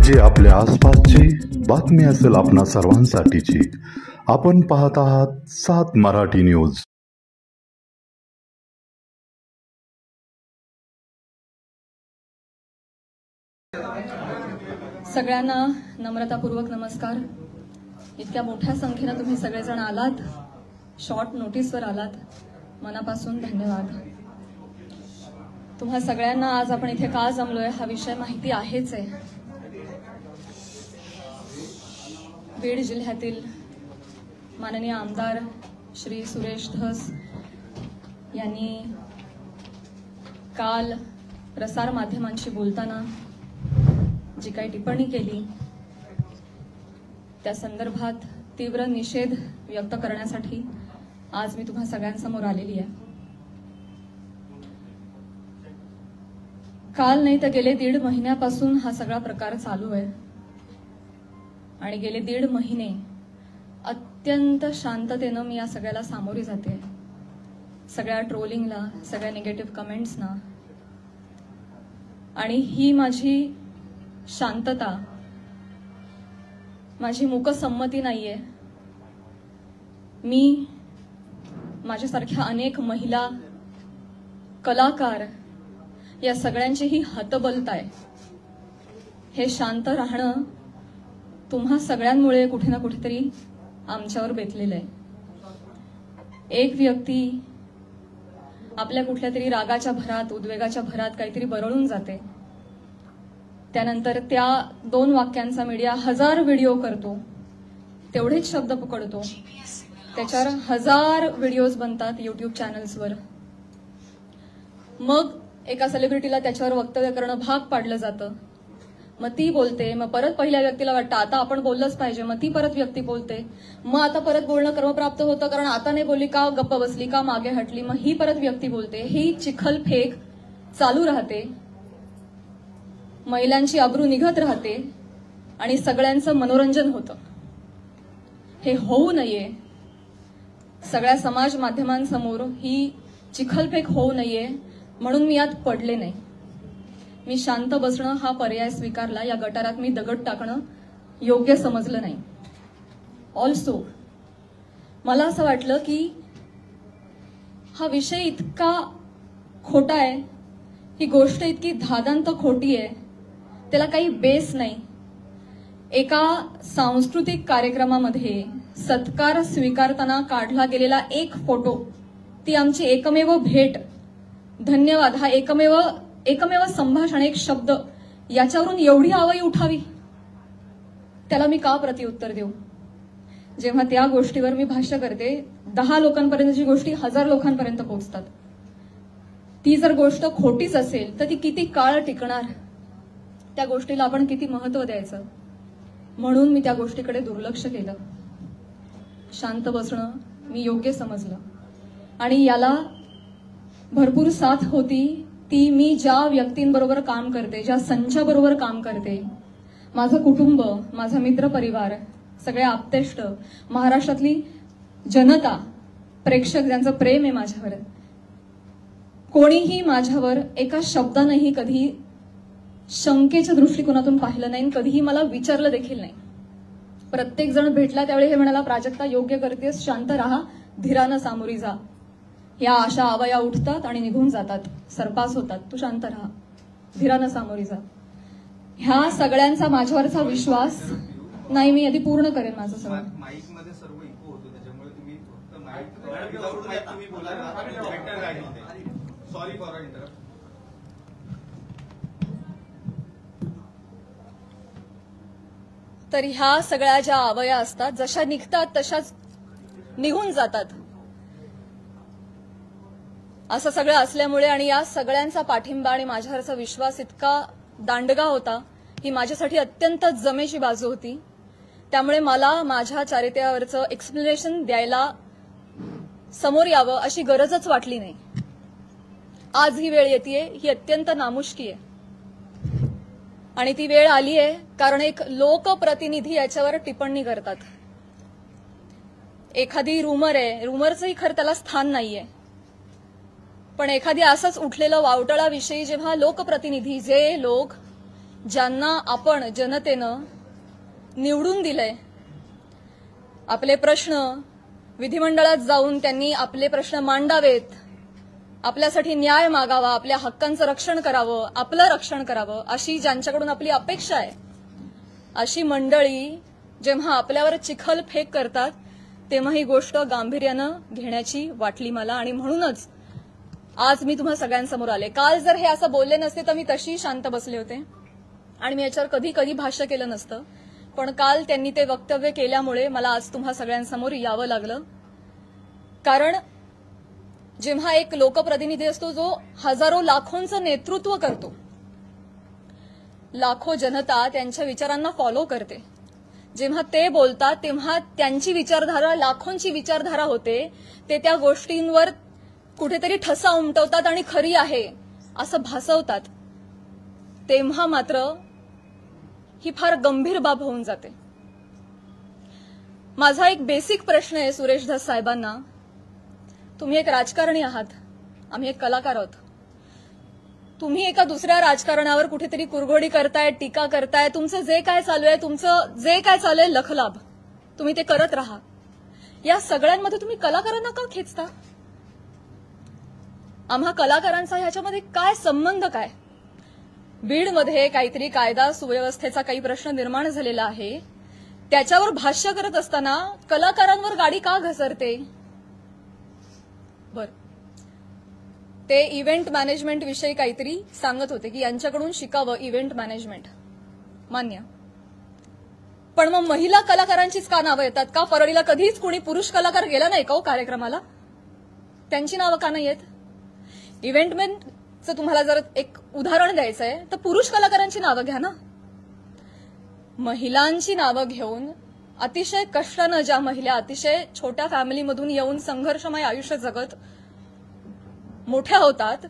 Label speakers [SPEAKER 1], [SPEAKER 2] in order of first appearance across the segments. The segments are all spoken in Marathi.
[SPEAKER 1] जी आपल्या आसपासची बातमी असेल आपणा सर्वांसाठीची। आपण पाहत आहात 7 मराठी न्यूज।
[SPEAKER 2] सगळ्यांना नम्रतापूर्वक नमस्कार। इतक्या मोठ्या संख्येने तुम्ही सगळेजण आलात, शॉर्ट नोटीसवर आलात, मनापासून धन्यवाद। तुम्हा सगळ्यांना आज आपण इथे का जमलोय हा विषय माहिती आहेच आहे। बीड जिल्ह्यातील माननीय आमदार श्री सुरेश धस यांनी काल प्रसार माध्यमांशी बोलताना जी काही टिप्पणी केली त्या संदर्भात तीव्र निषेध व्यक्त करण्यासाठी आज मी तुम्हा सगळ्यांसमोर आलेली आहे। काल नाही तर गेले 1.5 महिन्यापासून हा सगळा प्रकार चालू आहे आणि गेले 1.5 महिने अत्यंत शांततेने मी या सगळ्याला सामोरी जाते। सगळ्या ट्रोलिंगला, सगळ्या निगेटिव्ह कमेंट्सना, आणि ही माझी शांतता, माझी मूकसंमती नाहीये। मी माझ्यासारख्या अनेक महिला, कलाकार या सगळ्यांचीही हतबलता आहे। हे शांत राहणं तुम्हा सगळ्यांमुळे कुठे ना कुठेतरी आमच्यावर बेतलेलं आहे। एक व्यक्ती आपल्या कुठल्या तरी रागाच्या भरात, उद्वेगाच्या भरात काहीतरी बरळून जाते, त्यानंतर त्या 2 वाक्यांचा मीडिया 1000 व्हिडिओ करतो, तेवढेच शब्द पकडतो, त्याच्यावर 1000 व्हिडिओज बनतात युट्यूब चॅनल्सवर। मग एका सेलिब्रिटीला त्याच्यावर वक्तव्य करणं भाग पाडलं जातं, मग ती बोलते, मग परत पहिल्या व्यक्तीला वाटतं आता आपण बोललंच पाहिजे, मग ती परत व्यक्ती बोलते, मग आता परत बोलणं क्रमप्राप्त होतं कारण आता नाही बोलली का, गप्प बसली का, मागे हटली, मग ही परत व्यक्ती बोलते। ही चिखलफेक चालू राहते, महिलांची अब्रू निघत राहते आणि सगळ्यांचं मनोरंजन होतं। हे होऊ नये, सगळ्या समाज माध्यमांसमोर ही चिखलफेक होऊ नये म्हणून मी यात पडले नाही। मी शांत बसणं हा पर्याय स्वीकारला, या गटारात मी दगड टाकणं योग्य समजलं नाही। ऑल्सो मला असं वाटलं की हा विषय इतका खोटा आहे, ही गोष्ट इतकी धादांत खोटी आहे, त्याला काही बेस नाही। एका सांस्कृतिक कार्यक्रमामध्ये सत्कार स्वीकारताना काढला गेलेला एक फोटो, ती आमची एकमेव भेट, धन्यवाद, हा एकमेव संभाषण, एक शब्द, याच्यावरून एवढी आवई उठावी, त्याला मी का प्रत्युत्तर देऊ? जेव्हा त्या गोष्टीवर मी भाष्य करते, 10 लोकांपर्यंतची गोष्टी 1000 लोकांपर्यंत पोहोचतात। ती जर गोष्ट खोटीच असेल तर ती किती काळ टिकणार, त्या गोष्टीला आपण किती महत्व द्यायचं? म्हणून मी त्या गोष्टीकडे दुर्लक्ष केलं। शांत बसणं मी योग्य समजलं आणि याला भरपूर साथ होती ती मी ज्या व्यक्तींबरोबर काम करते, ज्या संचाबरोबर काम करते, माझं कुटुंब, माझा मित्रपरिवार, सगळे आप्तेष्ट, महाराष्ट्रातली जनता, प्रेक्षक ज्यांचं प्रेम आहे माझ्यावर, कोणीही माझ्यावर एका शब्दानेही कधी शंकेच्या दृष्टिकोनातून पाहिलं नाही, कधीही मला विचारलं देखील नाही। प्रत्येक जण भेटला त्यावेळी हे म्हणाला, प्राजक्ता योग्य करतेस, शांत राहा, धीरानं सामोरी जा। या अशा आवया उठतात आणि निघून जातात, सरपास होतात, तू शांत राहा, धीरानं सामोरी जा। ह्या सगळ्यांचा माझ्यावरचा विश्वास नाही, मी आधी पूर्ण करेन माझं सगळं।
[SPEAKER 3] माईक मध्ये सर्व इको होतो, त्याच्यामुळे तुम्ही फक्त माईक विदाउट माईक तुम्ही बोला। Sorry for interrupt.
[SPEAKER 2] तर ह्या सगळ्या ज्या आवया असतात, जशा निघतात तशाच निघून जातात, असं सगळं असल्यामुळे आणि या सगळ्यांचा पाठिंबा आणि माझ्यावरचा विश्वास इतका दांडगा होता, ही माझ्यासाठी अत्यंत जमेची बाजू होती। त्यामुळे मला माझ्या चारित्र्यावरचं एक्सप्लेनेशन द्यायला समोर यावं अशी गरजच वाटली नाही। आज ही वेळ येतेय, ही अत्यंत नामुष्की आहे आणि ती वेळ आली आहे कारण एक लोकप्रतिनिधी याच्यावर टिप्पणी करतात। एखादी रूमर आहे, रूमरचंही खरं त्याला स्थान नाहीये, पण एखादी असंच उठलेलं वावटळाविषयी जेव्हा लोकप्रतिनिधी, जे लोक ज्यांना आपण जनतेनं निवडून दिलंय, आपले प्रश्न विधिमंडळात जाऊन त्यांनी आपले प्रश्न मांडावेत, आपल्यासाठी न्याय मागावा, आपल्या हक्कांचं रक्षण करावं, आपलं रक्षण करावं, अशी ज्यांच्याकडून आपली अपेक्षा आहे, अशी मंडळी जेव्हा आपल्यावर चिखल फेक करतात तेव्हा ही गोष्ट गांभीर्यानं घेण्याची वाटली मला. आणि म्हणूनच आज मी तुम्हा सगळ्यांसमोर आले. काल जर हे असं बोलले नसते तर मी तशी शांत बसले होते आणि मी याच्यावर कधी कधी भाष्य केलं नसतं. पण काल त्यांनी ते वक्तव्य केल्यामुळे मला आज तुम्हा सगळ्यांसमोर यावं लागलं. कारण जेव्हा एक लोकप्रतिनिधी असतो जो हजारो लाखोंचं नेतृत्व करतो, लाखो जनता त्यांच्या विचारांना फॉलो करते, जेव्हा ते बोलतात तेव्हा त्यांची विचारधारा लाखोंची विचारधारा होते, ते त्या गोष्टींवर कुठेतरी ठसा उमटवतात आणि खरी आहे असं भासवतात, तेव्हा मात्र ही फार गंभीर बाब होऊन जाते. माझा एक बेसिक प्रश्न आहे सुरेश धस साहेबांना. तुम्ही एक राजकारणी आहात, आम्ही एक कलाकार आहोत. तुम्ही एका दुसऱ्या राजकारणावर कुठेतरी कुरघोडी करताय, टीका करताय. तुमचं जे काय चालू आहे लखलाभ तुम्ही ते करत राहा. या सगळ्यांमध्ये तुम्ही कलाकारांना का खेचता? आम्हा कलाकारांचा ह्याच्यामध्ये काय संबंध? काय बीडमध्ये काहीतरी कायदा सुव्यवस्थेचा काही प्रश्न निर्माण झालेला आहे, त्याच्यावर भाष्य करत असताना कलाकारांवर गाडी का घसरते? बर, ते इव्हेंट मॅनेजमेंट विषयी काहीतरी सांगत होते की यांच्याकडून शिकावं इव्हेंट मॅनेजमेंट. मान्य, पण मग महिला कलाकारांचीच का नावं येतात? का परळीला कधीच कोणी पुरुष कलाकार गेला नाही का हो कार्यक्रमाला? त्यांची नावं का नाही येत? इव्हेंटमॅनचं तुम्हाला जर एक उदाहरण द्यायचं आहे तर पुरुष कलाकारांची नावं घ्या ना. महिलांची नावं घेऊन अतिशय कष्टानं ज्या महिला अतिशय छोट्या फॅमिलीमधून येऊन संघर्षमय आयुष्य जगत मोठ्या होतात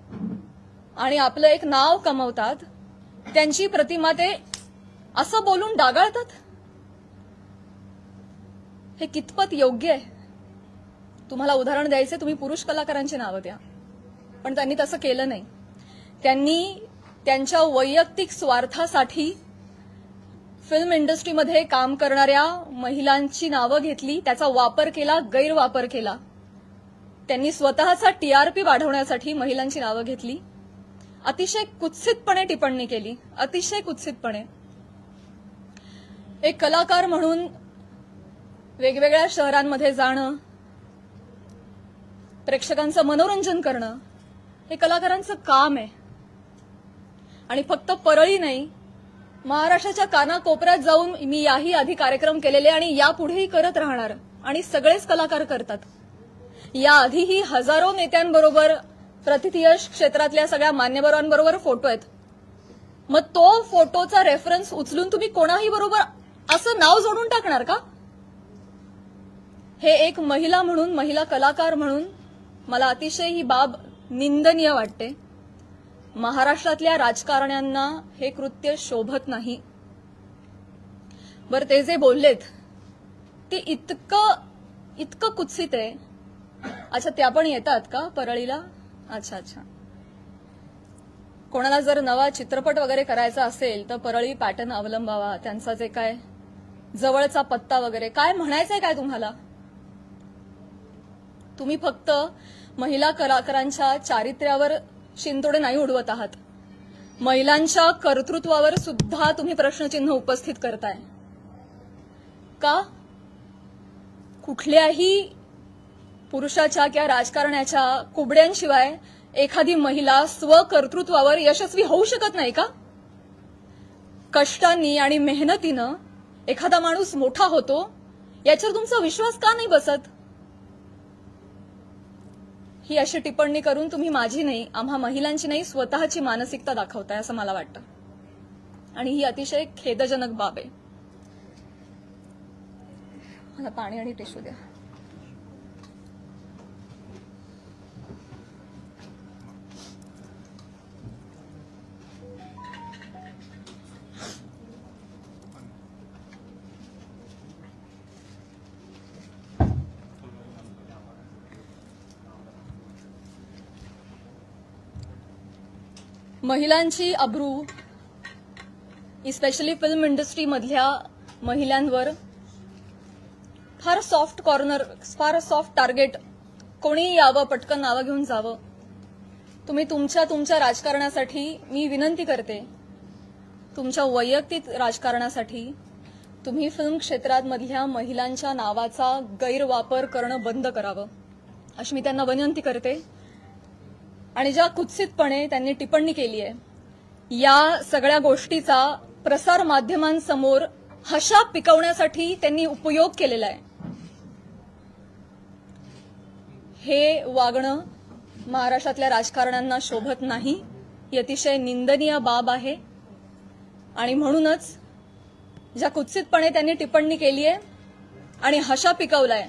[SPEAKER 2] आणि आपलं एक नाव कमवतात, त्यांची प्रतिमा ते असं बोलून डागाळतात. हे कितपत योग्य आहे? तुम्हाला उदाहरण द्यायचे, तुम्ही पुरुष कलाकारांची नावं द्या. पण त्यांनी तसं केलं नाही. त्यांनी त्यांच्या वैयक्तिक स्वार्थासाठी फिल्म इंडस्ट्रीमध्ये काम करणाऱ्या महिलांची नावं घेतली, त्याचा वापर केला, गैरवापर केला. त्यांनी स्वतःचा टीआरपी वाढवण्यासाठी महिलांची नावं घेतली, अतिशय कुत्सितपणे टिप्पणी केली, अतिशय कुत्सितपणे. एक कलाकार म्हणून वेगवेगळ्या शहरांमध्ये जाणं, प्रेक्षकांचं मनोरंजन करणं हे कलाकारांचं काम आहे. आणि फक्त परळी नाही, महाराष्ट्राच्या कानाकोपऱ्यात जाऊन मी याही आधी कार्यक्रम केलेले आणि यापुढेही करत राहणार, आणि सगळेच कलाकार करतात. याआधीही हजारो नेत्यांबरोबर, प्रतिथयश क्षेत्रातल्या सगळ्या मान्यवरांबरोबर फोटो आहेत. मग तो फोटोचा रेफरन्स उचलून तुम्ही कोणाही बरोबर असं नाव जोडून टाकणार का? हे एक महिला म्हणून, महिला कलाकार म्हणून मला अतिशय ही बाब निंदनीय वाटते. महाराष्ट्रातल्या राजकारण्यांना हे कृत्य शोभत नाही. बरं, ते जे बोललेत ते इतकं कुत्सित आहे. अच्छा, त्या पण येतात का परळीला? अच्छा. कोणाला जर नवा चित्रपट वगैरे करायचा असेल तर परळी पॅटर्न अवलंबावा. त्यांचा जे काय जवळचा पत्ता वगैरे काय म्हणायचंय काय तुम्हाला? तुम्ही फक्त महिला कलाकारांच्या चारित्र्यावर शिंतोडे नाही उडवत आहात, महिलांच्या कर्तृत्वावर सुद्धा तुम्ही प्रश्नचिन्ह उपस्थित करताय. का? कुठल्याही पुरुषाच्या किंवा राजकारण्याच्या कुबड्यांशिवाय एखादी महिला स्वकर्तृत्वावर यशस्वी होऊ शकत नाही का? कष्टांनी आणि मेहनतीनं एखादा माणूस मोठा होतो, याच्यावर तुमचा विश्वास का नाही बसत? ही अशी टिप्पणी करून तुम्ही माझी नाही, आम्हा महिलांची नाही, स्वतःची मानसिकता दाखवताय असं मला वाटतं. आणि ही अतिशय खेदजनक बाब आहे. मला पाणी आणि टिश्यू द्या. महिलांची अब्रू, स्पेशली फिल्म इंडस्ट्रीमधल्या महिलांवर फार सॉफ्ट कॉर्नर, फार सॉफ्ट टार्गेट, कोणी यावं, पटकन नावं घेऊन जावं. तुम्ही तुमच्या राजकारणासाठी मी विनंती करते, तुमच्या वैयक्तिक राजकारणासाठी तुम्ही फिल्म क्षेत्रामधल्या महिलांच्या नावाचा गैरवापर करणं बंद करावं, अशी मी त्यांना विनंती करते. आणि ज्या कुत्सितपणे त्यांनी टिप्पणी केली आहे, या सगळ्या गोष्टीचा प्रसार माध्यमांसमोर हशा पिकवण्यासाठी त्यांनी उपयोग केलेला आहे. हे वागणं महाराष्ट्रातल्या राजकारण्यांना शोभत नाही. ही अतिशय निंदनीय बाब आहे. आणि म्हणूनच ज्या कुत्सितपणे त्यांनी टिप्पणी केली आहे आणि हशा पिकवलाय,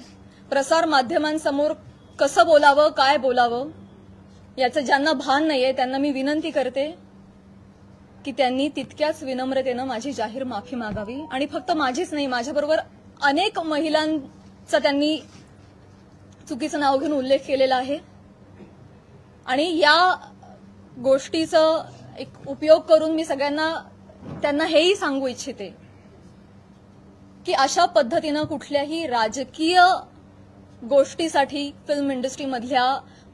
[SPEAKER 2] प्रसार माध्यमांसमोर कसं बोलावं, काय बोलावं, याचं ज्यांना भान नाहीये त्यांना मी विनंती करते की त्यांनी तितक्याच विनम्रतेनं माझी जाहीर माफी मागावी. आणि फक्त माझीच नाही, माझ्याबरोबर अनेक महिलांचा त्यांनी चुकीचं नाव घेऊन उल्लेख केलेला आहे. आणि या गोष्टीचा एक उपयोग करून मी त्यांना हेही सांगू इच्छिते की अशा पद्धतीनं कुठल्याही राजकीय गोष्टीसाठी फिल्म इंडस्ट्रीमधल्या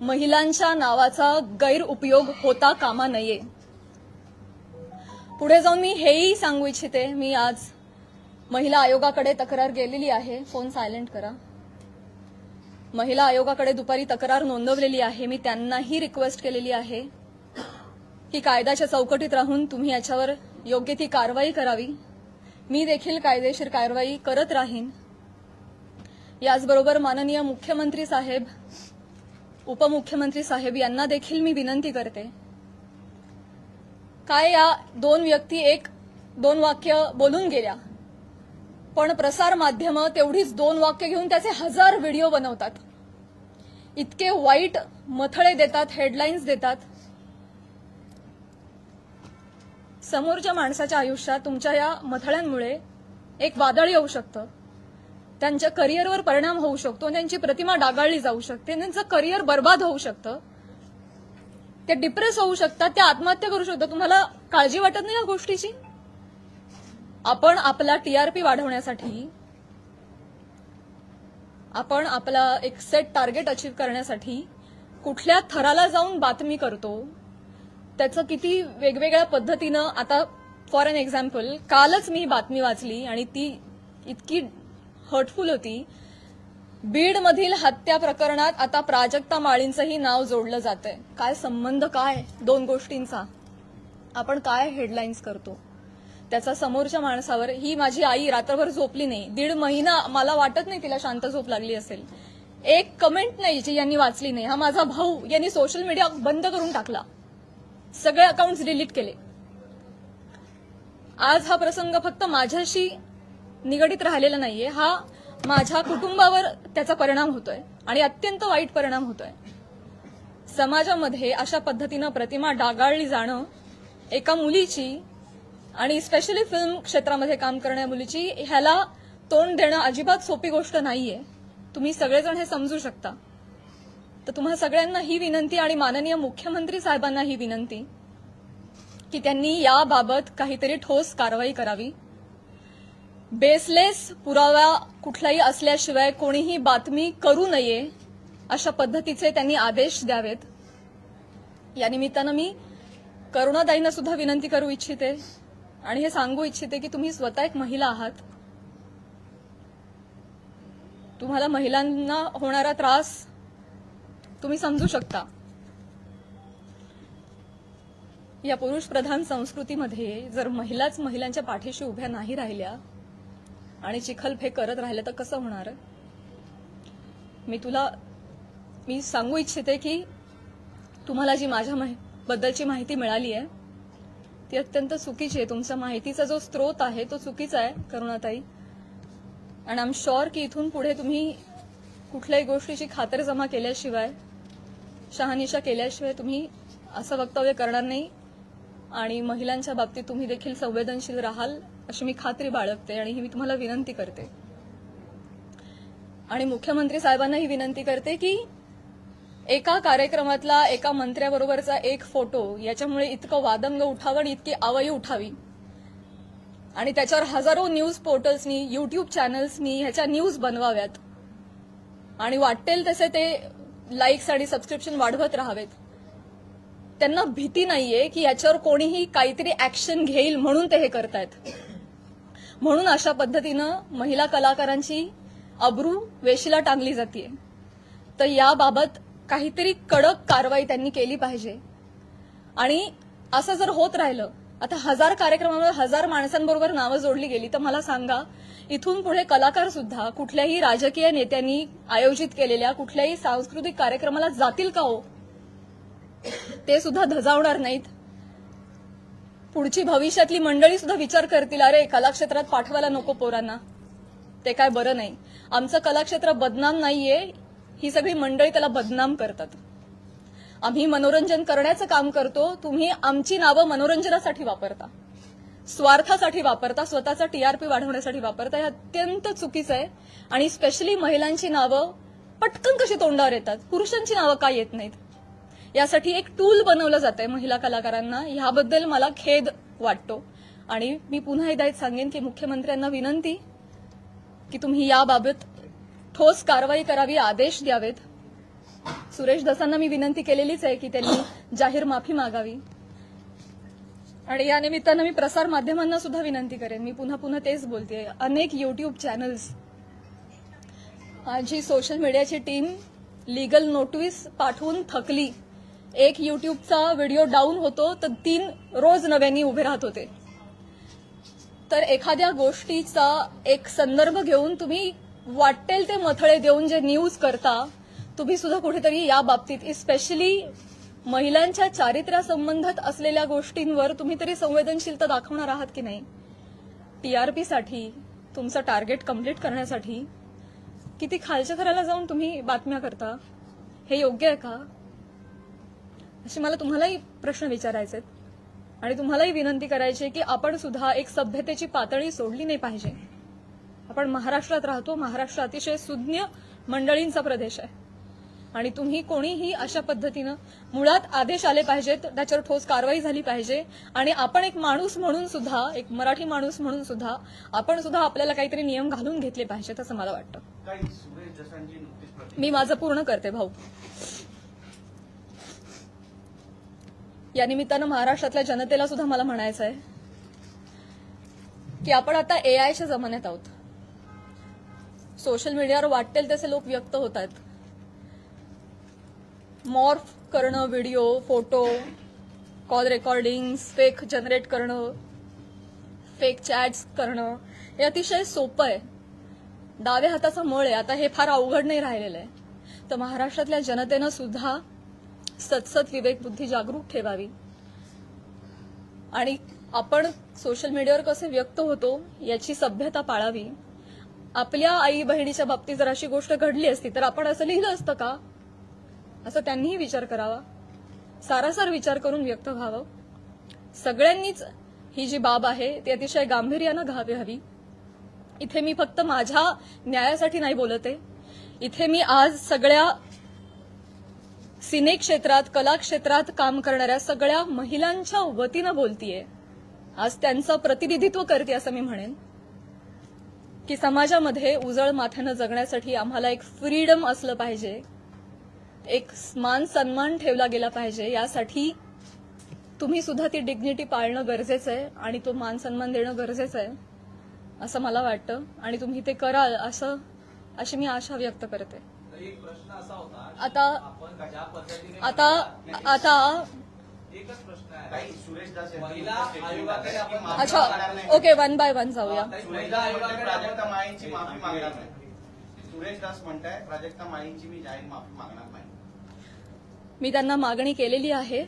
[SPEAKER 2] महिलांच्या नावाचा गैरउपयोग होता कामा नये. पुढे जाऊन मी हेही सांगू इच्छिते, मी आज महिला आयोगाकडे तक्रार गेलेली आहे. फोन सायलेंट करा. महिला आयोगाकडे दुपारी तक्रार नोंदवलेली आहे. मी त्यांनाही रिक्वेस्ट केलेली आहे की कायद्याच्या चौकटीत राहून तुम्ही याच्यावर योग्य ती कारवाई करावी. मी देखील कायदेशीर कारवाई करत राहीन. याचबरोबर माननीय मुख्यमंत्री साहेब, उपमुख्यमंत्री साहेब यांना देखील मी विनंती करते, काय या दोन व्यक्ती दोन वाक्य बोलून गेल्या, पण प्रसार माध्यमं तेवढीच दोन वाक्य घेऊन त्याचे 1000 व्हिडिओ बनवतात. इतके वाईट मथळे देतात, हेडलाईन्स देतात. समोरच्या माणसाच्या आयुष्यात तुमच्या या मथळ्यांमुळे एक वादळ येऊ शकतं, त्यांच्या करिअरवर परिणाम होऊ शकतो, त्यांची प्रतिमा डागाळली जाऊ शकते, त्यांचं करिअर बर्बाद होऊ शकतं, ते डिप्रेस होऊ शकतात, ते आत्महत्या करू शकतात. तुम्हाला काळजी वाटत नाही या गोष्टीची? आपण आपला टीआरपी वाढवण्यासाठी, आपण आपला एक सेट टार्गेट अचीव करण्यासाठी कुठल्या थराला जाऊन बातमी करतो, त्याचं किती वेगवेगळ्या पद्धतीनं. आता फॉर एन एक्झाम्पल, कालच मी बातमी वाचली आणि ती इतकी हर्टफुल होती. बीडमधील हत्या प्रकरणात आता प्राजक्ता माळींचंही नाव जोडलं जातंय. काय संबंध, काय दोन गोष्टींचा? आपण काय हेडलाईन्स करतो त्याचा समोरच्या माणसावर. ही माझी आई रात्रभर झोपली नाही, 1.5 महिना. मला वाटत नाही तिला शांत झोप लागली असेल. एक कमेंट नाही जी यांनी वाचली नाही. हा माझा भाऊ, यांनी सोशल मीडिया बंद करून टाकला, सगळे अकाउंट्स डिलीट केले. आज हा प्रसंग फक्त माझ्याशी निगडीत राहिलेला नाहीये, हा माझ्या कुटुंबावर त्याचा परिणाम होतोय आणि अत्यंत वाईट परिणाम होतोय. समाजामध्ये अशा पद्धतीनं प्रतिमा डागाळली जाणं एका मुलीची, आणि स्पेशली फिल्म क्षेत्रामध्ये काम करणाऱ्या मुलीची, ह्याला तोंड देणं अजिबात सोपी गोष्ट नाहीये. तुम्ही सगळेजण हे समजू शकता. तर तुम्हाला सगळ्यांना ही विनंती आणि माननीय मुख्यमंत्री साहेबांना ही विनंती की त्यांनी याबाबत काहीतरी ठोस कारवाई करावी. बेसलेस पुरावा कुठलाही असल्याशिवाय कोणीही बातमी करू नये, अशा पद्धतीचे त्यांनी आदेश द्यावेत. या निमित्तानं मी करुणाताईंना सुद्धा विनंती करू इच्छिते आणि हे सांगू इच्छिते की तुम्ही स्वतः एक महिला आहात. तुम्हाला महिलांना होणारा त्रास तुम्ही समजू शकता. या पुरुष प्रधान संस्कृतीमध्ये जर महिलाच महिलांच्या पाठीशी उभ्या नाही राहिल्या आणि चिखलफेक करत राहिल्या तर कसं होणार? मी सांगू इच्छिते की तुम्हाला जी माझ्या बद्दलची माहिती मिळाली आहे ती अत्यंत चुकीची आहे. तुमच्या माहितीचा जो स्रोत आहे तो चुकीचा आहे करुणाताई. आणि आय एम शुअर की इथून पुढे तुम्ही कुठल्याही गोष्टीची खातरजमा केल्याशिवाय, शहानिशा केल्याशिवाय तुम्ही असं वक्तव्य करणार नाही आणि महिलांच्या बाबतीत तुम्ही देखील संवेदनशील राहाल अशी मी खात्री बाळगते आणि ही मी तुम्हाला विनंती करते. आणि मुख्यमंत्री साहेबांना ही विनंती करते की एका कार्यक्रमातला एका मंत्र्याबरोबरचा एक फोटो याच्यामुळे इतकं वादंग उठावं आणि इतकी आवई उठावी आणि त्याच्यावर हजारो न्यूज पोर्टल्सनी, युट्यूब चॅनल्सनी ह्याच्या न्यूज बनवाव्यात आणि वाटेल तसे ते लाईक्स आणि सबस्क्रिप्शन वाढवत राहावेत. त्यांना भीती नाहीये की याच्यावर कोणीही काहीतरी ऍक्शन घेईल म्हणून ते हे करतायत. म्हणून अशा पद्धतीनं महिला कलाकारांची अब्रू वेशीला टांगली जाते. तर याबाबत काहीतरी कडक कारवाई त्यांनी केली पाहिजे. आणि असं जर होत राहिलं, आता 1000 कार्यक्रमामध्ये 1000 माणसांबरोबर नावं जोडली गेली, तर मला सांगा इथून पुढे कलाकार सुद्धा कुठल्याही राजकीय नेत्यांनी आयोजित केलेल्या कुठल्याही सांस्कृतिक कार्यक्रमाला जातील का हो? ते सुद्धा धजावणार नाहीत. पुढची भविष्यातली मंडळी सुद्धा विचार करतील, अरे कलाक्षेत्रात पाठवायला नको पोरांना, ते काय बरं नाही. आमचं कलाक्षेत्र बदनाम नाहीये, ही सगळी मंडळी त्याला बदनाम करतात. आम्ही मनोरंजन करण्याचं काम करतो, तुम्ही आमची नावं मनोरंजनासाठी वापरता, स्वार्थासाठी वापरता, स्वतःचा टीआरपी वाढवण्यासाठी वापरता. हे अत्यंत चुकीचं आहे. आणि स्पेशली महिलांची नावं पटकन कशी तोंडावर येतात, पुरुषांची नावं का येत नाहीत, यासाठी एक टूल बनवलं जात आहे महिला कलाकारांना. ह्याबद्दल मला खेद वाटतो. आणि मी पुन्हा एकदा सांगेन की मुख्यमंत्र्यांना विनंती की तुम्ही याबाबत ठोस कारवाई करावी, आदेश द्यावेत. सुरेश धसांना मी विनंती केलेलीच आहे की त्यांनी जाहीर माफी मागावी. आणि या निमित्तानं मी प्रसार माध्यमांना सुद्धा विनंती करेन. मी पुन्हा पुन्हा तेच बोलते, अनेक युट्यूब चॅनल्स, माझी सोशल मीडियाची टीम लीगल नोटीस पाठवून थकली. एक युट्यूबचा व्हिडिओ डाऊन होतो तर 3 रोज नव्याने उभे राहत होते. तर एखाद्या गोष्टीचा एक संदर्भ घेऊन तुम्ही वाटेल ते मथळे देऊन जे न्यूज करता, तुम्ही सुद्धा कुठेतरी या बाबतीत स्पेशली महिलांच्या चारित्र्यासंबंधात असलेल्या गोष्टींवर तुम्ही तरी संवेदनशीलता दाखवणार आहात की नाही? टीआरपीसाठी, तुमचं टार्गेट कंप्लीट करण्यासाठी किती खालच्या थराला जाऊन तुम्ही बातम्या करता, हे योग्य आहे का? असे मला तुम्हालाही प्रश्न विचारायचे आहेत. आणि तुम्हालाही विनंती करायची की आपण सुद्धा एक सभ्यतेची पातळी सोडली नाही पाहिजे. आपण महाराष्ट्रात राहतो, महाराष्ट्र अतिशय सुज्ञ मंडळींचा प्रदेश आहे. आणि तुम्ही कोणीही अशा पद्धतीनं मुळात आदेश आले पाहिजेत, त्याच्यावर ठोस कारवाई झाली पाहिजे. आणि आपण एक माणूस म्हणून सुद्धा, एक मराठी माणूस म्हणून सुद्धा आपण सुद्धा आपल्याला काहीतरी नियम घालून घेतले पाहिजेत असं मला वाटतं. मी माझं पूर्ण करते भाऊ. या निमित्तानं महाराष्ट्रातल्या जनतेला सुद्धा मला म्हणायचं आहे की आपण आता एआयच्या जमान्यात आहोत. सोशल मीडियावर वाटेल तसे लोक व्यक्त होत आहेत. मॉर्फ करणं, video, photo, call recordings, fake generate करणं, फेक चॅट्स करणं, हे अतिशय सोपं आहे. डाव्या हाताचा मळ आहे. आता हे फार अवघड नाही राहिलेलं आहे. तर महाराष्ट्रातल्या जनतेनं सुद्धा सतसत विवेकबुद्धी जागरूक ठेवावी. आणि आपण सोशल मीडियावर कसे व्यक्त होतो याची सभ्यता पाळावी. आपल्या आई बहिणीच्या बाबतीत जर अशी गोष्ट घडली असती तर आपण असं लिहिलं असतं का, असं त्यांनीही विचार करावा. सारासार विचार करून व्यक्त व्हावं. सगळ्यांनीच ही जी बाब आहे ती अतिशय गांभीर्यानं घ्यावी. इथे मी फक्त माझ्या न्यायासाठी नाही बोलत आहे. इथे मी आज सगळ्या सिने क्षेत्रात, कला क्षेत्रात काम करणाऱ्या सगळ्या महिलांच्या वतीनं बोलतीये. आज त्यांचं प्रतिनिधित्व करते असं मी म्हणेन की समाजामध्ये उजळ माथ्यानं जगण्यासाठी आम्हाला एक फ्रीडम असलं पाहिजे, एक मान सन्मान ठेवला गेला पाहिजे. यासाठी तुम्ही सुद्धा ती डिग्निटी पाळणं गरजेचं आहे आणि तो मान सन्मान देणं गरजेचं आहे असं मला वाटतं. आणि तुम्ही ते कराल अशी मी आशा व्यक्त करते.
[SPEAKER 3] एक प्रश्न असा होता,
[SPEAKER 2] आता
[SPEAKER 3] एकच प्रश्न आहे, सुरेश दास महिला आयोगाकडे आपण
[SPEAKER 2] अच्छा ओके, 1 बाय 1 जाऊया.
[SPEAKER 3] महिला आयोगाकडे प्राजक्ता माळींची माफी मागणार नाही. सुरेश दास म्हणताय प्राजक्ता माळींची मी जाहीर माफी मागणार नाही.
[SPEAKER 2] मी त्यांना मागणी केलेली आहे.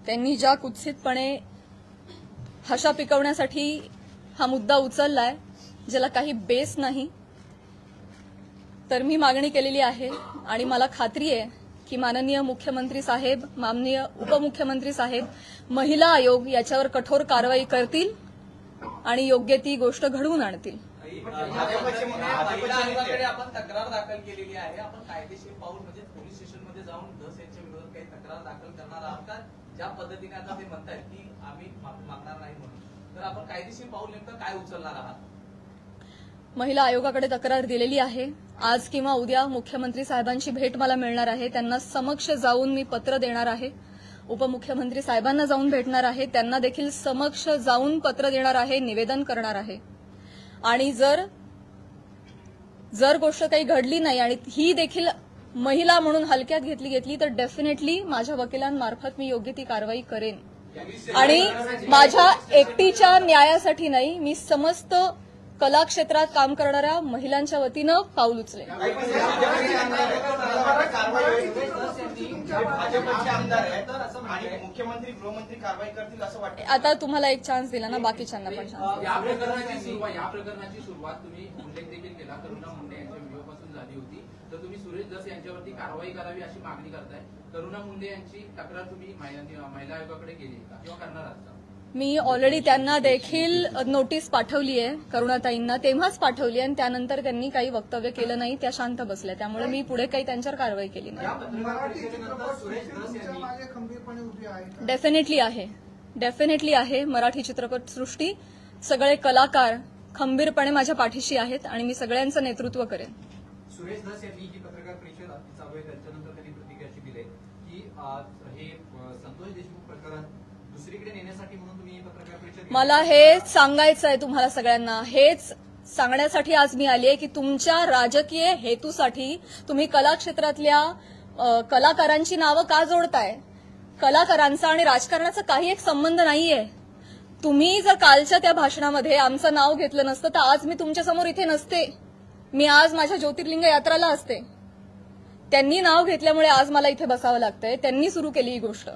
[SPEAKER 2] त्यांनी ज्या कुत्सितपणे हशा पिकवण्यासाठी हा मुद्दा उचललाय, ज्याला काही बेस नाही, तर मी मागणी केलेली आहे. आणि मला खात्री आहे की माननीय मुख्यमंत्री साहेब, माननीय उपमुख्यमंत्री साहेब, महिला आयोग याच्यावर कठोर कारवाई करतील आणि योग्य ती गोष्ट घडवून आणतील.
[SPEAKER 3] महिला आयोगाकडे आपण तक्रार दाखल केलेली आहे. आपण कायदेशीर पाऊल म्हणजे पोलीस स्टेशनमध्ये जाऊन धस यांच्या विरोधात काही तक्रार दाखल करणार आहात का? ज्या पद्धतीने आता ते म्हणतायत की आम्ही माफी मागणार नाही म्हणून.
[SPEAKER 4] तर आपण कायदेशीर पाऊल नेमकं काय उचलणार आहात?
[SPEAKER 2] महिला आयोगाकडे तक्रार दिलेली आहे. आज किंवा उद्या मुख्यमंत्री साहेबांची भेट मला मिळणार आहे. त्यांना समक्ष जाऊन मी पत्र देणार आहे. उपमुख्यमंत्री साहेबांना जाऊन भेटणार आहे. त्यांना देखील समक्ष जाऊन पत्र देणार आहे, निवेदन करणार आहे. आणि जर गोष्ट काही घडली नाही आणि ही देखील महिला म्हणून हलक्यात घेतली तर डेफिनेटली माझ्या वकिलांमार्फत मी योग्य ती कारवाई करेन. आणि माझ्या एकटीच्या न्यायासाठी नाही, मी समस्त कला क्षेत्रात काम करणाऱ्या महिलांच्या वतीनं पाऊल उचलेन.
[SPEAKER 3] मुख्यमंत्री गृहमंत्री कारवाई करतील असं वाटतं?
[SPEAKER 2] आता तुम्हाला एक चान्स दिला ना, बाकीच्यांना पण चान्स.
[SPEAKER 4] या प्रकरणाची सुरुवात तुम्ही उल्लेख देखील केला, करुणा मुंडे यांच्या व्हिडिओपासून झाली होती. तर तुम्ही सुरेश धस यांच्यावरती कारवाई करावी अशी मागणी करताय. करुणा मुंडे यांची तक्रार तुम्ही महिला आयोगाकडे केली का किंवा करणार आहात का?
[SPEAKER 2] मी ऑलरेडी त्यांना देखील नोटीस पाठवली आहे, करुणाताईंना तेव्हाच पाठवली आणि त्यानंतर त्यांनी काही वक्तव्य केलं नाही, त्या शांत बसल्या. त्यामुळे मी पुढे काही त्यांच्यावर कारवाई केली नाही. डेफिनेटली आहे. मराठी चित्रपटसृष्टी सगळे कलाकार खंबीरपणे माझ्या पाठीशी आहेत आणि मी सगळ्यांचं नेतृत्व करेन.
[SPEAKER 5] सुरेश धस यांनी ही पत्रकार परिषद चालू आहे त्याच्यानंतर त्यांनी प्रतिक्रिया अशी दिली की हे संतोष देशमुख प्रकरण दुसरीकडे नेण्यासाठी म्हणून तुम्ही पत्रकार परिषद.
[SPEAKER 2] मला हे सांगायचं आहे तुम्हाला सगळ्यांना, हेच सांगण्यासाठी आज मी आली आहे की तुमच्या राजकीय हेतूसाठी तुम्ही कला क्षेत्रातल्या कलाकारांची नावं का जोडताय? कलाकारांचा आणि राजकारणाचा काही एक संबंध नाहीये. तुम्ही जर कालच्या त्या भाषणामध्ये आमचं नाव घेतलं नसतं तर आज मी तुमच्यासमोर इथे नसते. मी आज माझ्या ज्योतिर्लिंग यात्राला असते. त्यांनी नाव घेतल्यामुळे आज मला इथे बसावं लागतंय. त्यांनी सुरू केली ही गोष्ट.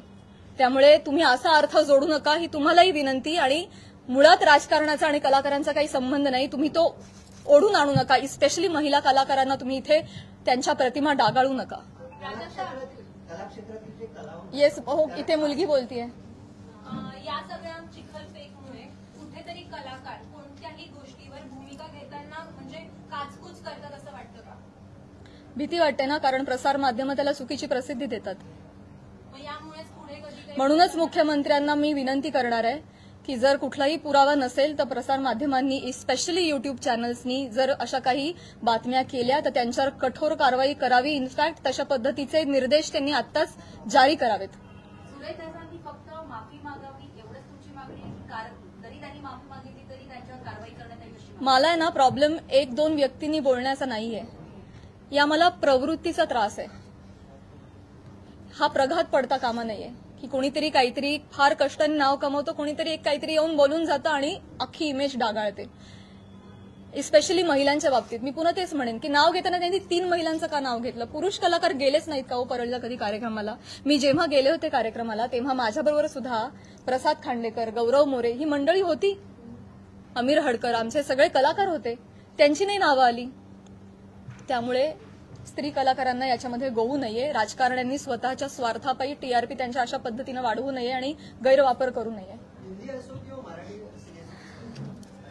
[SPEAKER 2] त्यामुळे तुम्ही असा अर्थ जोडू नका, ही तुम्हालाही विनंती. आणि मुळात राजकारणाचा आणि कलाकारांचा काही संबंध नाही. तुम्ही तो ओढून आणू नका. स्पेशली महिला कलाकारांना तुम्ही इथे त्यांच्या प्रतिमा डागाळू नका. येस, हो, इथे मुलगी बोलतीये.
[SPEAKER 6] या सगळ्या चिखलफेकमुळे कुठेतरी कलाकार कोणत्याही गोष्टीवर भूमिका घेताना म्हणजे काचकूच करतात असं वाटतं का?
[SPEAKER 2] भीती वाटते ना, कारण प्रसार माध्यमं त्याला चुकीची प्रसिद्धी देतात.
[SPEAKER 6] यामुळेच पुढे कधी
[SPEAKER 2] म्हणूनच मुख्यमंत्र्यांना मी विनंती करणार आहे की जर कुठलाही पुरावा नसेल तर प्रसार माध्यमांनी स्पेशली युट्यूब चॅनल्सनी जर अशा काही बातम्या केल्या तर त्यांच्यावर कठोर कारवाई करावी. इनफॅक्ट तशा पद्धतीचे निर्देश त्यांनी आत्ताच जारी करावेत.
[SPEAKER 6] सुरेश धसांनी फक्त माफी मागावी एवढंच तुमची मागणी आहे की कारण जरी त्यांनी माफी मागितली तरी त्यांच्यावर कारवाई करण्यात येईल?
[SPEAKER 2] मला आहे ना प्रॉब्लेम एक दोन व्यक्तींनी बोलण्याचा नाहीये. या मला प्रवृत्तीचा त्रास आहे. हा प्रघात पडता कामा नाहीये की कोणीतरी काहीतरी फार कष्टाने नाव कमवतो, कोणीतरी एक काहीतरी येऊन बोलून जातं आणि अख्खी इमेज डागाळते. स्पेशली महिलांच्या बाबतीत मी पुन्हा तेच म्हणेन की नाव घेताना त्यांनी 3 महिलांचं का नाव घेतलं? पुरुष कलाकार गेलेच नाहीत का हो परळला कधी कार्यक्रमाला? मी जेव्हा गेले होते कार्यक्रमाला तेव्हा माझ्याबरोबर सुद्धा प्रसाद खांडेकर, गौरव मोरे ही मंडळी होती. अमीर हडकर, आमचे सगळे कलाकार होते. त्यांची नाही नावं आली. त्यामुळे स्त्री कलाकारांना याच्यामध्ये गोवू नये. राजकारण्यांनी स्वतःच्या स्वार्थापायी टीआरपी त्यांच्या अशा पद्धतीनं वाढवू नये आणि गैरवापर करू नये.
[SPEAKER 7] हिंदी असो किंवा मराठी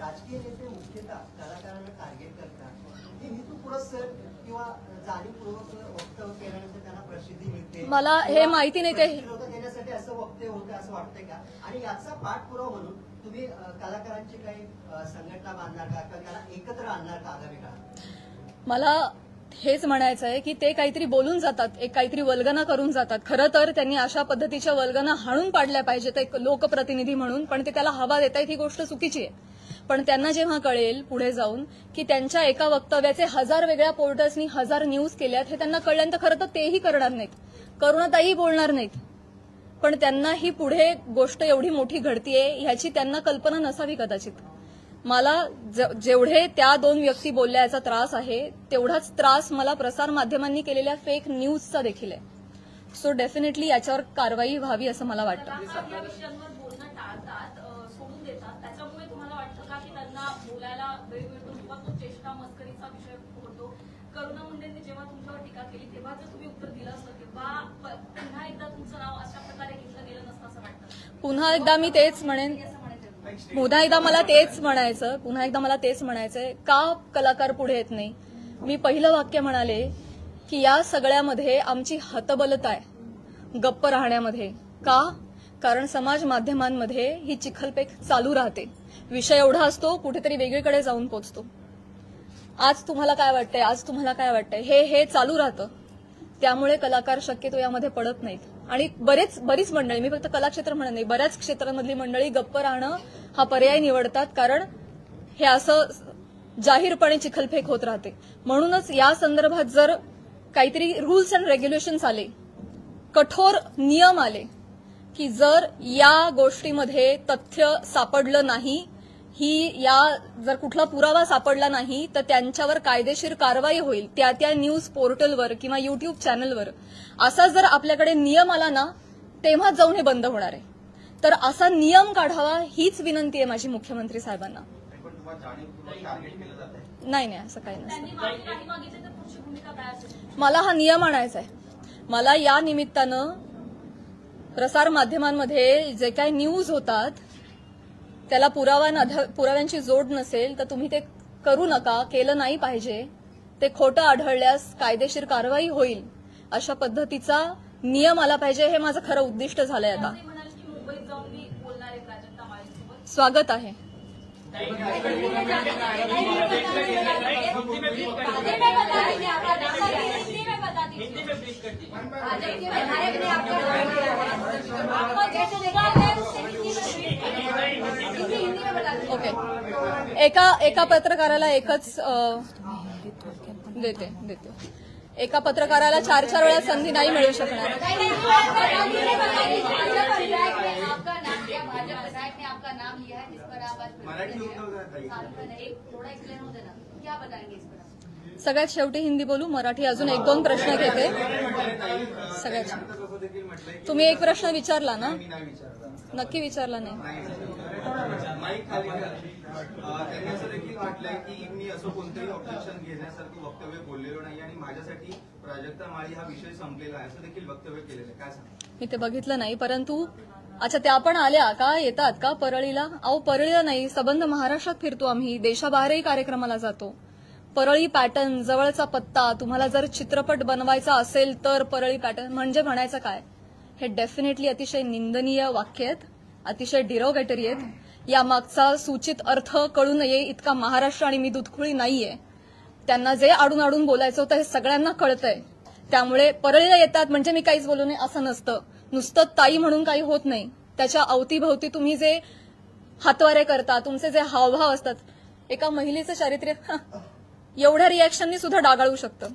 [SPEAKER 7] राजकीय नेते मुख्यतः कलाकारांना टार्गेट करतात. हे हेतुपुरस्सर किंवा जाणीवपूर्वक वक्तव्य केल्यानंतर त्यांना प्रसिद्धी मिळते.
[SPEAKER 2] मला हे माहिती नाही ते
[SPEAKER 7] देण्यासाठी असं वक्तव्य होतं असं वाटतंय का? आणि याचा पाठपुरावा म्हणून तुम्ही कलाकारांची काही संघटना बांधणार का किंवा त्याला एकत्र आणणार का आगामी काळात?
[SPEAKER 2] मला हेच म्हणायचं आहे की ते काहीतरी बोलून जातात, एक काहीतरी वल्गना करून जातात. खरं तर त्यांनी अशा पद्धतीच्या वल्गना हाणून पाडल्या पाहिजेत एक लोकप्रतिनिधी म्हणून, पण ते त्याला हवा देत आहेत ही गोष्ट चुकीची आहे. पण त्यांना जेव्हा कळेल पुढे जाऊन की त्यांच्या एका वक्तव्याचे 1000 वेगळ्या पोर्टल्सनी 1000 न्यूज केल्यात हे त्यांना कळल्यानंतर खरं तर तेही करणार नाहीत, करुणाताई बोलणार नाहीत. पण त्यांना ही पुढे गोष्ट एवढी मोठी घडतीये ह्याची त्यांना कल्पना नसावी कदाचित. मला जेवढे त्या 2 व्यक्ती बोलल्याचा त्रास आहे तेवढाच त्रास मला प्रसार माध्यमांनी केलेल्या फेक न्यूजचा देखील आहे. सो डेफिनेटली याच्यावर कारवाई व्हावी असं मला वाटतं.
[SPEAKER 6] या विषयांवर बोलणं टाळतात, सोडून देतात. त्याच्यामुळे तुम्हाला वाटतं का की त्यांना बोलायला वेळ मिळतो किंवा तो चेष्टा मस्करीचा विषय होतो? करुणा मुंडेंनी जेव्हा तुमच्यावर टीका केली तेव्हा जर तुम्ही उत्तर दिलं असतं तेव्हा पुन्हा एकदा तुमचं नाव अशा प्रकारे घेतलं गेलं नसतं असं वाटतं?
[SPEAKER 2] पुन्हा एकदा मी तेच म्हणेन, पुन्हा एकदा मला तेच म्हणायचंय का कलाकार पुढे येत नाही? मी पहिलं वाक्य म्हणाले की या सगळ्यामध्ये आमची हतबलता आहे गप्प राहण्यामध्ये. का? कारण समाज माध्यमांमध्ये ही चिखलपेक चालू राहते. विषय एवढा असतो, कुठेतरी वेगळीकडे जाऊन पोचतो. आज तुम्हाला काय वाटतंय, आज तुम्हाला काय वाटतंय, हे चालू राहतं. त्यामुळे कलाकार शक्यतो यामध्ये पडत नाहीत. आणि बरीच मंडळी, मी फक्त कलाक्षेत्र म्हणत नाही, बऱ्याच क्षेत्रांमधली मंडळी गप्प राहणं हा पर्याय निवडतात, कारण हे असं जाहीरपणे चिखलफेक होत राहते. म्हणूनच या संदर्भात जर काहीतरी रूल्स अँड रेग्युलेशन्स आले, कठोर नियम आले, की जर या गोष्टीमध्ये तथ्य सापडलं नाही, जर कुठला पुरावा सापडला नाही, तर त्यांच्यावर कायदेशीर कारवाई होईल त्या न्यूज पोर्टलवर किंवा युट्यूब चॅनलवर. असा जर आपल्याकडे नियम आला ना, तेव्हा जाऊन हे बंद होणार आहे. तर असा नियम काढावा हीच विनंती आहे माझी मुख्यमंत्री साहेबांना. नाही, असं काही नसतं. मला हा नियम आणायचा आहे. मला या निमित्तानं प्रसार माध्यमांमध्ये जे काही न्यूज होतात त्याला पुराव्यांची जोड नसेल तर तुम्ही ते करू नका, केलं नाही पाहिजे. ते खोटं आढळल्यास कायदेशीर कारवाई होईल अशा पद्धतीचा नियम आला पाहिजे. हे माझं खरं उद्दिष्ट झालंय. आता स्वागत आहे. ओके, एका पत्रकाराला एकच देते. एका पत्रकाराला 4 वेळा संधी नाही मिळू शकणार. सगळ्यात शेवटी हिंदी बोलू, मराठी अजून 1-2 प्रश्न घेते. सगळ्यात तुम्ही एक प्रश्न विचारला ना? नक्की विचारला नाही.
[SPEAKER 3] त्यांनी असं देखील म्हटलंय की मी असं कोणतंही ऑब्जेक्शन घेण्यासारखं वक्तव्य बोललेलो नाही आणि माझ्यासाठी प्राजक्ता माळी हा विषय संपलेला आहे असं देखील वक्तव्य केलेलं आहे. काय सांगा?
[SPEAKER 2] मी ते बघितलं नाही, परंतु अच्छा त्या पण आल्या का, येतात का परळीला? अहो परळीला नाही, सबंध महाराष्ट्रात फिरतो आम्ही, देशाबाहेरही कार्यक्रमाला जातो. परळी पॅटर्न, जवळचा पत्ता, तुम्हाला जर चित्रपट बनवायचा असेल तर परळी पॅटर्न म्हणजे म्हणायचं काय? हे डेफिनेटली अतिशय निंदनीय वाक्य आहेत, अतिशय डिरोगेटरी आहेत. यामागचा सूचित अर्थ कळू नये इतका महाराष्ट्र आणि मी दुधखुळी नाहीये. त्यांना जे आडून बोलायचं होतं हे सगळ्यांना कळतंय. त्यामुळे परळीला येतात म्हणजे मी काहीच बोलू नये असं नसतं. नुसतं ताई म्हणून काही होत नाही. त्याच्या अवतीभवती तुम्ही जे हातवारे करता, तुमचे जे हावभाव असतात, एका महिलेचं चारित्र्य एवढ्या रिॲक्शननी सुद्धा डागाळू शकतं.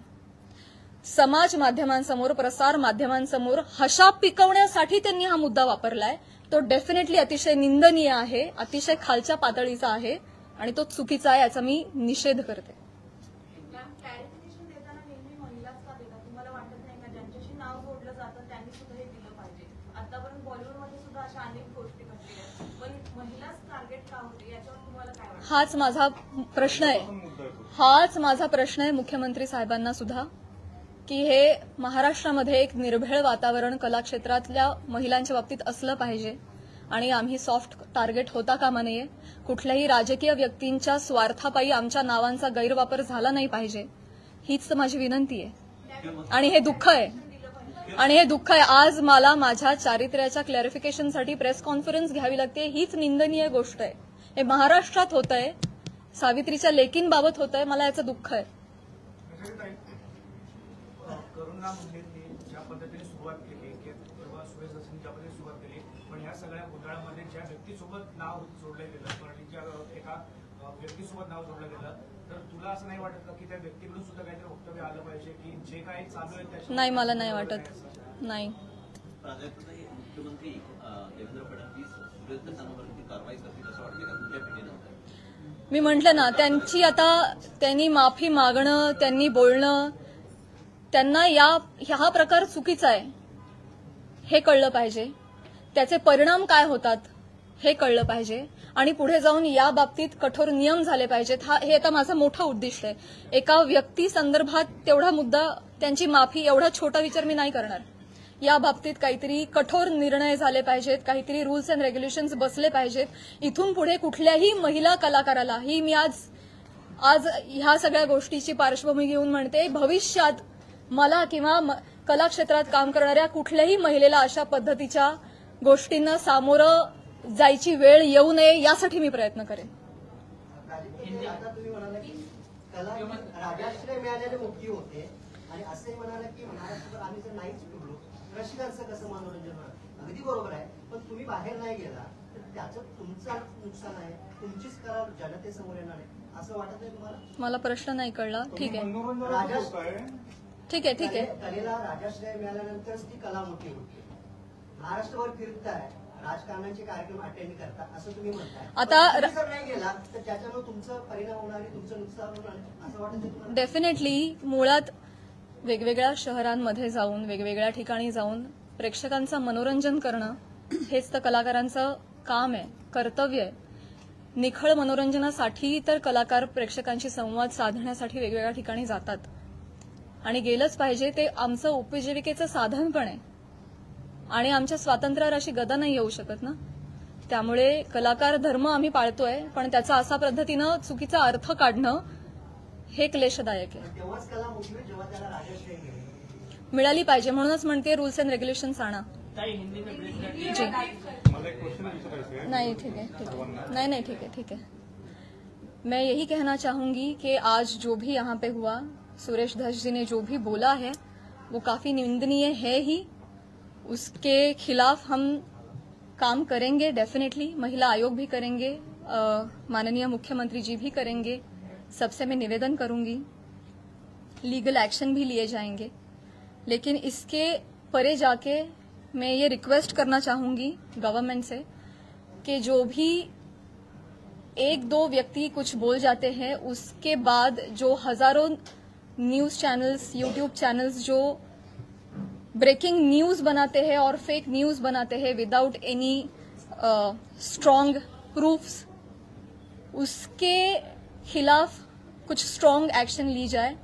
[SPEAKER 2] समाज माध्यमांसमोर, प्रसार माध्यमांसमोर हशा पिकवण्यासाठी त्यांनी हा मुद्दा वापरलाय. तो डेफिनेटली अतिशय निंदनीय आहे, अतिशय खालच्या पातळीचा आहे आणि तो चुकीचा आहे, याचा मी निषेध करते. हाच माझा प्रश्न आहे मुख्यमंत्री साहेबांना सुद्धा, की हे महाराष्ट्रामध्ये एक निर्भेळ वातावरण कलाक्षेत्रातल्या महिलांच्या बाबतीत असलं पाहिजे आणि आम्ही सॉफ्ट टार्गेट होता कामा नये. कुठल्याही राजकीय व्यक्तींच्या स्वार्थापायी आमच्या नावांचा गैरवापर झाला नाही पाहिजे, हीच तर माझी विनंती आहे. आणि हे दुःख आहे, आज मला माझ्या चारित्र्याच्या क्लॅरिफिकेशनसाठी प्रेस कॉन्फरन्स घ्यावी लागते. हीच निंदनीय गोष्ट आहे. हे महाराष्ट्रात होत आहे, सावित्रीच्या लेकींबाबत होत आहे. मला याचं दुःख आहे.
[SPEAKER 8] करुणा मुंडेंनी ज्या पद्धतीने सुरुवात केली किंवा सुरेश दसनी ज्या पद्धतीने सुरुवात केली, पण ह्या सगळ्या घोटाळ्यामध्ये ज्या व्यक्तीसोबत नाव जोडलं गेलं, परळीच्या एका व्यक्तीसोबत नाव जोडलं गेलं, तर तुला असं नाही वाटत का की त्या व्यक्तीकडून सुद्धा काहीतरी वक्तव्य आलं पाहिजे की जे काही चालू आहे त्याच्या?
[SPEAKER 2] नाही, मला नाही वाटत. नाही,
[SPEAKER 9] मुख्यमंत्री देवेंद्र फडणवीस सुरेश दसांवरती कारवाई करतील असं वाटतं का तुमच्या भेटीनंतर?
[SPEAKER 2] मी म्हटलं ना, त्यांनी माफी मागणं, त्यांनी बोलणं, त्यांना हा प्रकार चुकीचा आहे हे कळलं पाहिजे. त्याचे परिणाम काय होतात हे कळलं पाहिजे आणि पुढे जाऊन या बाबतीत कठोर नियम झाले पाहिजेत. हे आता माझं मोठं उद्दिष्ट आहे. एका व्यक्ती संदर्भात तेवढा मुद्दा, त्यांची माफी, एवढा छोटा विचार मी नाही करणार. या बाबतीत काहीतरी कठोर निर्णय झाले पाहिजेत, काहीतरी रूल्स अँड रेग्युलेशन्स बसले पाहिजेत. इथून पुढे कुठल्याही महिला कलाकाराला, ही मी आज ह्या सगळ्या गोष्टीची पार्श्वभूमी घेऊन म्हणते, भविष्यात मला किंवा कला क्षेत्रात काम करणाऱ्या कुठल्याही महिलेला अशा पद्धतीच्या गोष्टींना सामोरं जायची वेळ येऊ नये यासाठी मी प्रयत्न करेन.
[SPEAKER 7] आता तुम्ही म्हणाला की कला राजाश्रय मिळालेले मुक्ती होते आणि असंही म्हणाला की महाराष्ट्रावर आम्ही जर नाहीच फिरलो रसिकांचं कसं मनोरंजन होणार. अगदी बरोबर आहे, पण तुम्ही बाहेर नाही गेला तर त्याचं तुमचं नुकसान आहे, तुमचीच कला जनतेसमोर येणार आहे असं वाटत नाही तुम्हाला?
[SPEAKER 2] मला प्रश्न नाही कळला. ठीक आहे ठीक आहे ठीक आहे.
[SPEAKER 7] कलेला राजाश्रय मिळाल्यानंतरच ती कला मोठी होती. महाराष्ट्रभर फिरताय, राजकारणाचे कार्यक्रम अटेंड करता असं तुम्ही म्हणताय.
[SPEAKER 2] आता
[SPEAKER 7] जर नाही गेला तर त्याच्यामुळे तुमचं परिणाम होणार आहे, तुमचं नुकसान होणार आहे असं वाटत तुम्हाला?
[SPEAKER 2] डेफिनेटली मुळात वेगवेगळ्या शहरांमध्ये जाऊन वेगवेगळ्या ठिकाणी जाऊन प्रेक्षकांचं मनोरंजन करणं हेच तर कलाकारांचं काम आहे, कर्तव्य आहे. निखळ मनोरंजनासाठी तर कलाकार प्रेक्षकांशी संवाद साधण्यासाठी वेगवेगळ्या ठिकाणी जातात आणि गेलंच पाहिजे. ते आमचं उपजीविकेचं साधन पण आहे आणि आमच्या स्वातंत्र्यावर अशी गदा नाही येऊ शकत ना. त्यामुळे कलाकार धर्म आम्ही पाळतोय, पण त्याचा असा पद्धतीनं चुकीचा अर्थ काढणं हे क्लेशदायक आहे.
[SPEAKER 7] तेव्हाच कला मोठी होईल जेव्हा त्याला राजाश्रय
[SPEAKER 2] मिळाली पाहिजे. म्हणूनच म्हणते रूल्स एंड रेग्युलेशन्स आणा. जी नहीं ठीक है ठीक है नहीं ठीक है ठीक है. मैं यही कहना चाहूंगी कि आज जो भी यहाँ पे हुआ, सुरेश धस जी ने जो भी बोला है वो काफी निंदनीय है ही. उसके खिलाफ हम काम करेंगे डेफिनेटली. महिला आयोग भी करेंगे, माननीय मुख्यमंत्री जी भी करेंगे. सबसे मैं निवेदन करूंगी, लीगल एक्शन भी लिए जाएंगे. लेकिन इसके परे जाके मैं ये रिक्वेस्ट करना चाहूंगी गवर्नमेंट से कि जो भी एक दो व्यक्ति कुछ बोल जाते हैं उसके बाद जो हजारों न्यूज चैनल्स, यूट्यूब चैनल्स जो ब्रेकिंग न्यूज बनाते हैं और फेक न्यूज बनाते हैं विदाउट एनी स्ट्रॉन्ग प्रूफ्स, उसके खिलाफ कुछ स्ट्रॉन्ग एक्शन ली जाए,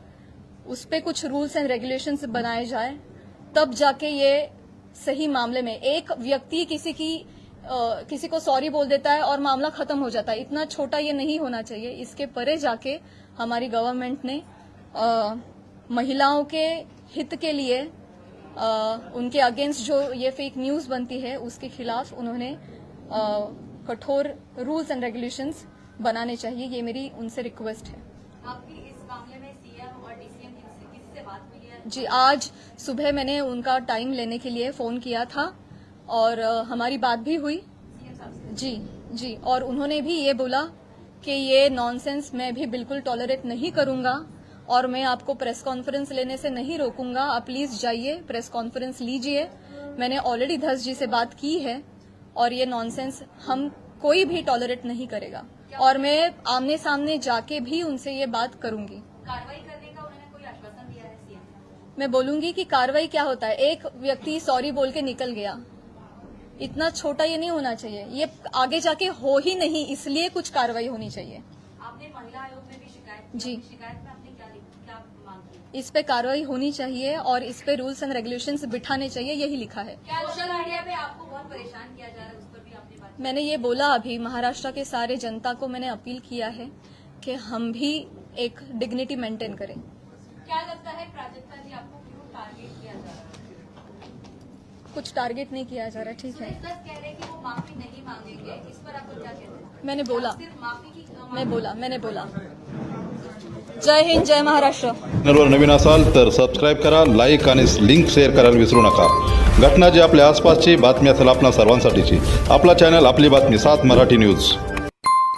[SPEAKER 2] उस पे कुछ रूल्स एंड रेगुलेशंस बनाए जाए. तब जाके ये सही मामले में एक व्यक्ति किसी को सॉरी बोल देता है और मामला खत्म हो जाता है. इतना छोटा ये नहीं होना चाहिए. इसके परे जाके हमारी गवर्नमेंट ने महिलाओं के हित के लिए उनके अगेंस्ट जो ये फेक न्यूज बनती है उसके खिलाफ उन्होंने कठोर रूल्स एंड रेगुलेशंस बनाने चाहिए. ये मेरी उनसे रिक्वेस्ट है.
[SPEAKER 6] आपकी इस मामले में सीएम और डीसीएम किससे बात हुई है?
[SPEAKER 2] जी, आज सुबह मैंने उनका टाइम लेने के लिए फोन किया था और हमारी बात भी हुई. जी जी, और उन्होंने भी ये बोला कि ये नॉनसेंस मैं भी बिल्कुल टॉलरेट नहीं करूंगा और मैं आपको प्रेस कॉन्फ्रेंस लेने से नहीं रोकूंगा. आप प्लीज जाइए, प्रेस कॉन्फ्रेंस लीजिए. मैंने ऑलरेडी धस जी से बात की है और ये नॉनसेंस हम कोई भी टॉलरेट नहीं करेगा और मैं आमने सामने जाके भी उनसे ये बात करूंगी.
[SPEAKER 6] कार्रवाई करने का उन्होंने कोई आश्वासन दिया है सीएम?
[SPEAKER 2] मैं बोलूंगी कि कार्रवाई क्या होता है. एक व्यक्ति सॉरी बोल के निकल गया, इतना छोटा ये नहीं होना चाहिए. ये आगे जाके हो ही नहीं, इसलिए कुछ कार्रवाई होनी चाहिए.
[SPEAKER 6] आपने महिला आयोग में भी शिकायत
[SPEAKER 2] जी,
[SPEAKER 6] शिकायत में आपने क्या मांग की?
[SPEAKER 2] इस पे कार्रवाई होनी चाहिए और इस पे रूल्स एंड रेगुलेशंस बिठाने चाहिए, यही लिखा है.
[SPEAKER 6] क्या सोशल मीडिया पे आपको बहुत परेशान किया जा रहा है, उस पर भी आपने बात?
[SPEAKER 2] मैंने ये बोला अभी, महाराष्ट्र के सारे जनता को मैंने अपील किया है कि हम भी एक डिग्निटी मेंटेन करें.
[SPEAKER 6] क्या लगता है प्राजक्ता जी आपको क्यों टारगेट किया जा रहा है?
[SPEAKER 2] कुछ टारगेट नहीं किया जा रहा. ठीक है,
[SPEAKER 6] सुरेश दत्त कह रहे हैं कि वो माफी नहीं मांगेंगे, इस पर आपको क्या कहते हैं?
[SPEAKER 2] मैंने बोला,
[SPEAKER 6] सिर्फ माफी की
[SPEAKER 2] मैंने बोला. जय हिंद, जय महाराष्ट्र.
[SPEAKER 1] चॅनलवर नवीन असाल तर सबस्क्राईब करा, लाईक आणि लिंक शेअर करायला विसरू नका. घटना जी आपल्या आसपासची बातमी असेल आपणा सर्वांसाठीची, आपला चॅनल आपली बातमी 7 मराठी न्यूज.